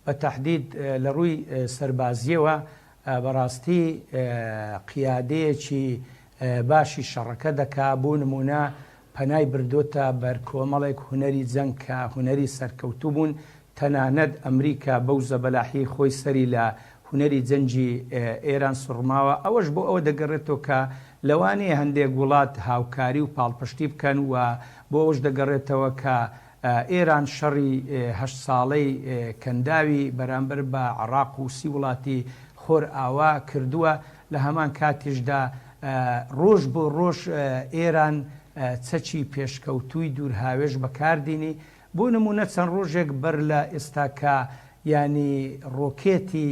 بە تەحدید لە ڕووی سەربازیەوە بەڕاستی قیادەیەکی باشی شەڕەکە دەکا. بۆ نمونە پەنای بردوۆتە بەر کۆمەڵێک هونەری جەنگ کە هونەری سەرکەوتوو بوون. تەنانەت ئەمریکا بەو زەبەلاحی خۆی سەری لە هونەری جەنگی ئێران سوڕماوە. ئەوەش بۆ ئەوە دەگەڕێتەوە کە لەوانەیە هەندێک وڵات هاوکاری و پاڵپشتی بکەن و بۆ ئەوش دەگەڕێتەوە کە ئێران شەڕی 8 ساڵەی کەنداوی بەرامبەر بە عێراق و 30 وڵاتی خۆر ئاوا کردووە. لە هەمان کاتیشدا ڕۆژ بۆ ڕۆژ ئێران چەکی پێشکەوتووی دوورهاوێژ بەکاردێنی. بۆ نمونە چەند ڕۆژێک بەر لە ئێستاکە ینی ڕۆکێتی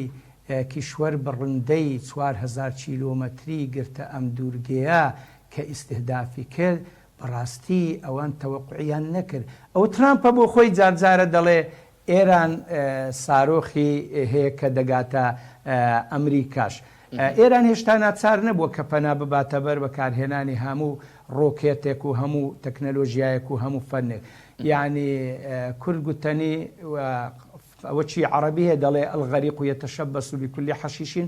کیشوەر بڕندەی 4000 کیلۆمەتری گرتە ئەم دوورگەیە کە ئیستهدافی کرد، بەڕاستی ئەوان تەوەقعیان نەکرد. ئەو ترامپە بۆ خۆی جارجارە دەڵێ ئێران سارۆخی هەیە کە دەگاتە ئەمریکاش. ئێران هێشتا ناچار نەبووە کە پەنا بباتە بەر بەکارهێنانی هەموو ڕۆکێتێک و هەموو تەکنەلۆژیایەک و هەموو فەنێک. یعنی کورد گوتەنی ئەوە چی عەرەبی هەیە دەڵێ ئەلغەریق یەتەشەبەس بکولی حەشیشین،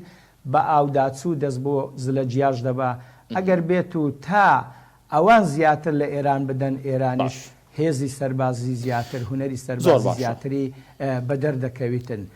بە ئاوداچوو دەست بۆ زلە جیاژ دەبا. ئەگەر بێت و تا ئەوان زیاتر لە ئێران بدەن، ئێرانیش هێزی سەربازی زیاتر، هوەری سەربازی زیاتری بەدەردەکەویتن.